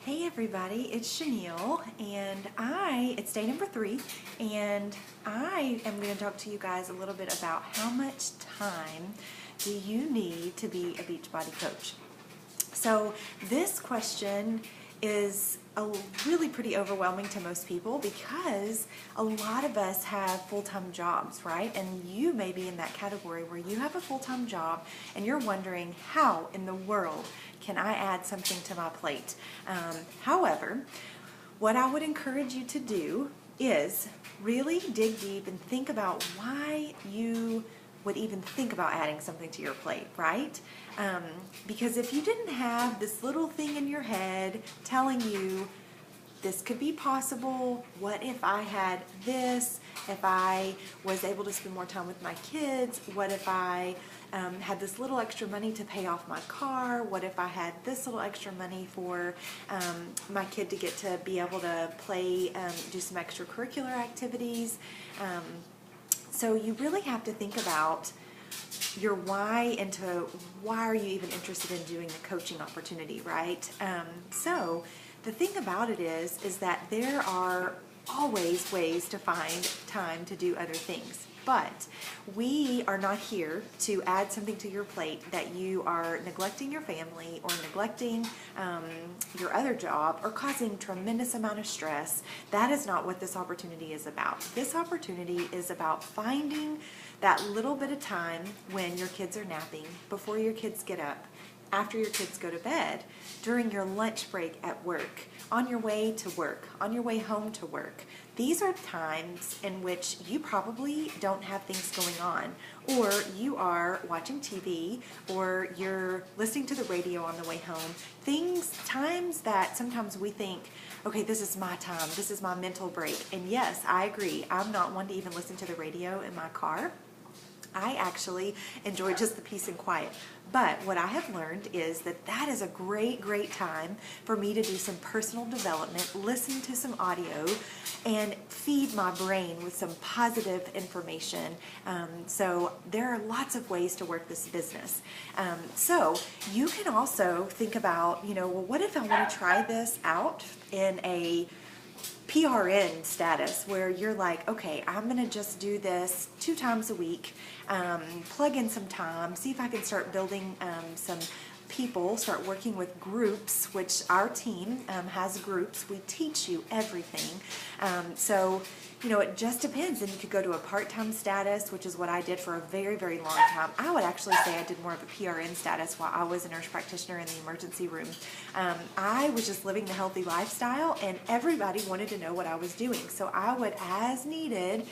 Hey everybody, it's Chanel, and it's day number 3, and I am going to talk to you guys a little bit about how much time do you need to be a Beachbody coach. So this question is really pretty overwhelming to most people because a lot of us have full-time jobs, right? And you may be in that category where you have a full-time job and you're wondering, how in the world can I add something to my plate? However, what I would encourage you to do is really dig deep and think about why you would even think about adding something to your plate, right? Because if you didn't have this little thing in your head telling you this could be possible, what if I had this, if I was able to spend more time with my kids, what if I had this little extra money to pay off my car, what if I had this little extra money for my kid to get to be able to play, do some extracurricular activities. So you really have to think about your why into why are you even interested in doing the coaching opportunity, right? So the thing about it is that there are always ways to find time to do other things. But we are not here to add something to your plate that you are neglecting your family or neglecting your other job or causing tremendous amount of stress. That is not what this opportunity is about. This opportunity is about finding that little bit of time when your kids are napping, before your kids get up, after your kids go to bed, during your lunch break at work, on your way to work, on your way home to work. These are times in which you probably don't have things going on, or you are watching TV, or you're listening to the radio on the way home. Times that sometimes we think, okay, this is my time, this is my mental break. And yes, I agree, I'm not one to even listen to the radio in my car. I actually enjoy just the peace and quiet. But what I have learned is that that is a great time for me to do some personal development, listen to some audio, and feed my brain with some positive information. So there are lots of ways to work this business. So you can also think about, well, what if I want to try this out in a PRN status where you're like, okay, I'm going to just do this 2 times a week, plug in some time, see if I can start building some people, start working with groups, which our team has groups. We teach you everything. So it just depends. And you could go to a part-time status, which is what I did for a very long time. I would actually say I did more of a PRN status while I was a nurse practitioner in the emergency room. I was just living the healthy lifestyle, and everybody wanted to know what I was doing. So I would, as needed,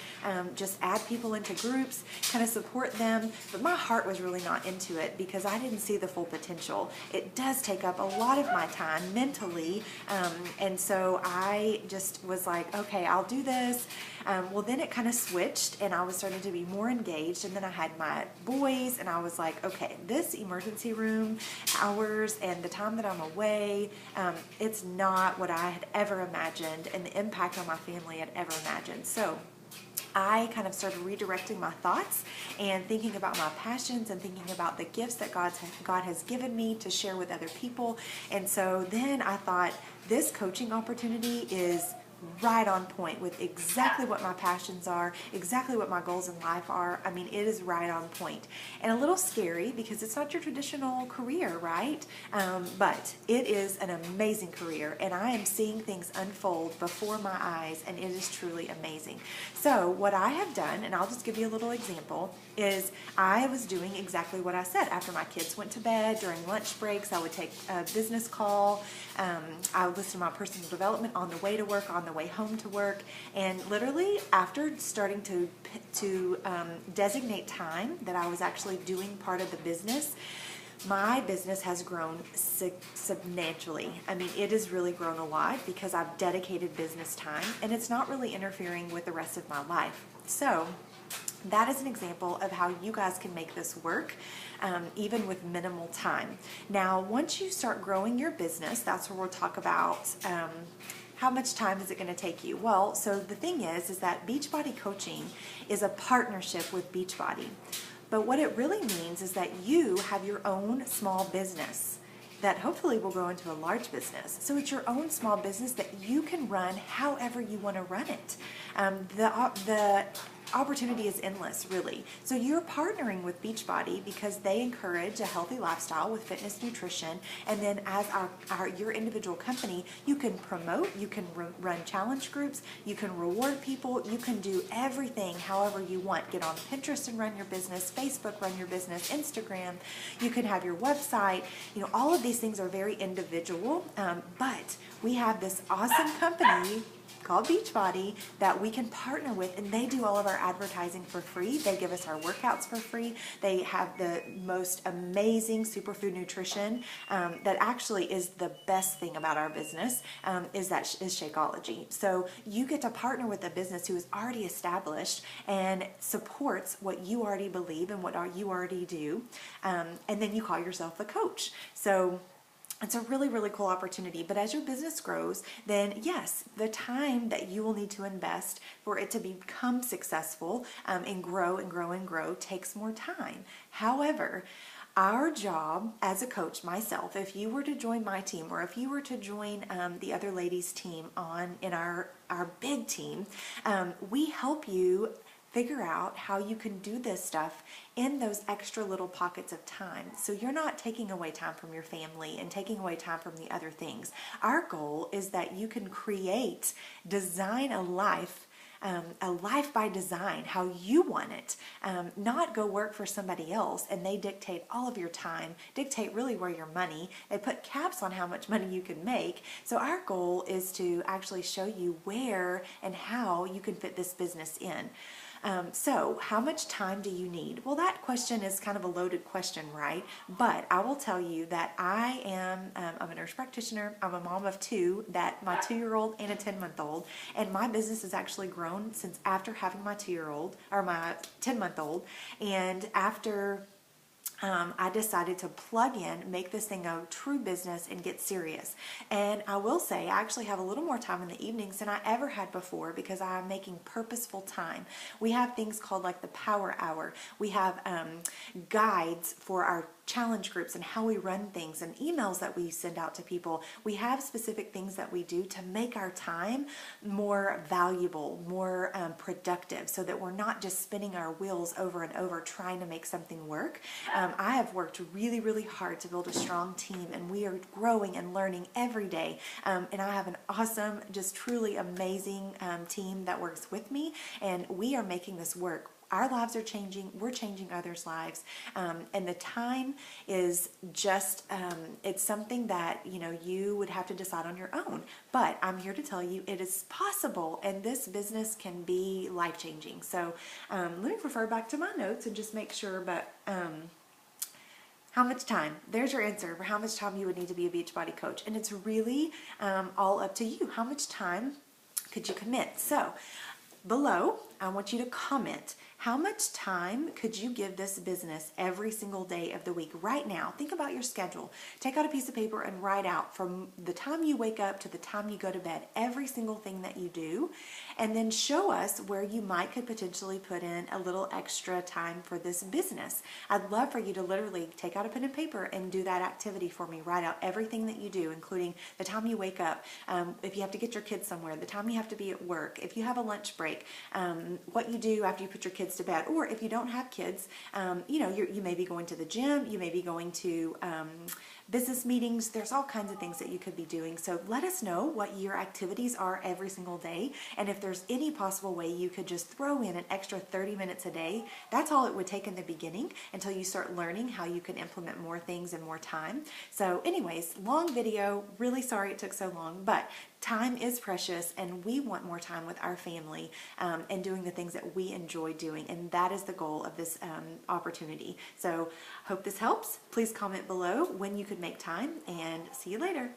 just add people into groups, kind of support them. But my heart was really not into it because I didn't see the full potential. It does take up a lot of my time mentally, and so I just was like, okay, I'll do this. Well, then it kind of switched, and I was starting to be more engaged, and then I had my boys, and I was like, okay, this emergency room hours and the time that I'm away, it's not what I had ever imagined, and the impact on my family I'd ever imagined. So I kind of started redirecting my thoughts and thinking about my passions and thinking about the gifts that God has given me to share with other people. And so then I thought, this coaching opportunity is right on point with exactly what my passions are, exactly what my goals in life are. I mean, it is right on point. And a little scary because it's not your traditional career, right? But it is an amazing career, and I am seeing things unfold before my eyes, and it is truly amazing. So what I have done, and I'll just give you a little example, is I was doing exactly what I said. After my kids went to bed, during lunch breaks, I would take a business call. I would listen to my personal development on the way to work, on the way home to work, and literally after starting to designate time that I was actually doing part of the business, my business has grown substantially. I mean, it has really grown a lot because I've dedicated business time, and it's not really interfering with the rest of my life. So that is an example of how you guys can make this work, even with minimal time. Now, once you start growing your business, that's where we'll talk about how much time is it going to take you? Well, so the thing is that Beachbody coaching is a partnership with Beachbody. But what it really means is that you have your own small business. that hopefully will grow into a large business. So it's your own small business that you can run however you want to run it. The opportunity is endless, really. So you're partnering with Beachbody because they encourage a healthy lifestyle with fitness, nutrition, and then as your individual company, you can promote, you can run challenge groups, you can reward people, you can do everything however you want. Get on Pinterest and run your business, Facebook, run your business, Instagram, you can have your website. All of these things are very individual, but we have this awesome company called Beachbody that we can partner with, and they do all of our advertising for free. They give us our workouts for free. They have the most amazing superfood nutrition that actually is the best thing about our business is Shakeology. So you get to partner with a business who is already established and supports what you already believe and what you already do, and then you call yourself a coach. So it's a really, really cool opportunity. But as your business grows, then yes, the time that you will need to invest for it to become successful and grow and grow and grow takes more time. However, our job as a coach, myself, if you were to join my team or if you were to join the other ladies' team in our big team, we help you figure out how you can do this stuff in those extra little pockets of time. So you're not taking away time from your family and taking away time from the other things. Our goal is that you can design a life by design, how you want it, not go work for somebody else and they dictate all of your time, dictate really where your money, they put caps on how much money you can make. So our goal is to actually show you where and how you can fit this business in. So how much time do you need? Well, that question is kind of a loaded question, right? But I will tell you that I'm a nurse practitioner. I'm a mom of two, my 2-year-old and a 10-month-old. And my business has actually grown since after having my 2-year-old or my 10-month-old. And after I decided to plug in, make this thing a true business and get serious. And I will say I actually have a little more time in the evenings than I ever had before because I'm making purposeful time. We have things called like the Power Hour. We have guides for our challenge groups and how we run things and emails that we send out to people. We have specific things that we do to make our time more valuable, more productive, so that we're not just spinning our wheels over and over trying to make something work. I have worked really, really hard to build a strong team, and we are growing and learning every day. And I have an awesome, just truly amazing team that works with me, and we are making this work. Our lives are changing, we're changing others' lives, and the time is just, it's something that, you would have to decide on your own. But I'm here to tell you it is possible, and this business can be life-changing. So let me refer back to my notes and just make sure, but how much time? There's your answer for how much time you would need to be a Beachbody coach. And it's really all up to you. How much time could you commit? So below, I want you to comment. How much time could you give this business every single day of the week right now? Think about your schedule. Take out a piece of paper and write out from the time you wake up to the time you go to bed, every single thing that you do, and then show us where you could potentially put in a little extra time for this business. I'd love for you to literally take out a pen and paper and do that activity for me. Write out everything that you do, including the time you wake up, if you have to get your kids somewhere, the time you have to be at work, if you have a lunch break, what you do after you put your kids to bed, or if you don't have kids, you may be going to the gym, you may be going to business meetings. There's all kinds of things that you could be doing. So let us know what your activities are every single day, and if there's any possible way you could just throw in an extra 30 minutes a day. That's all it would take in the beginning until you start learning how you can implement more things in more time. So anyways, long video, really sorry it took so long, but time is precious, and we want more time with our family and doing the things that we enjoy doing, and that is the goal of this opportunity. So hope this helps. Please comment below when you could make time, and see you later.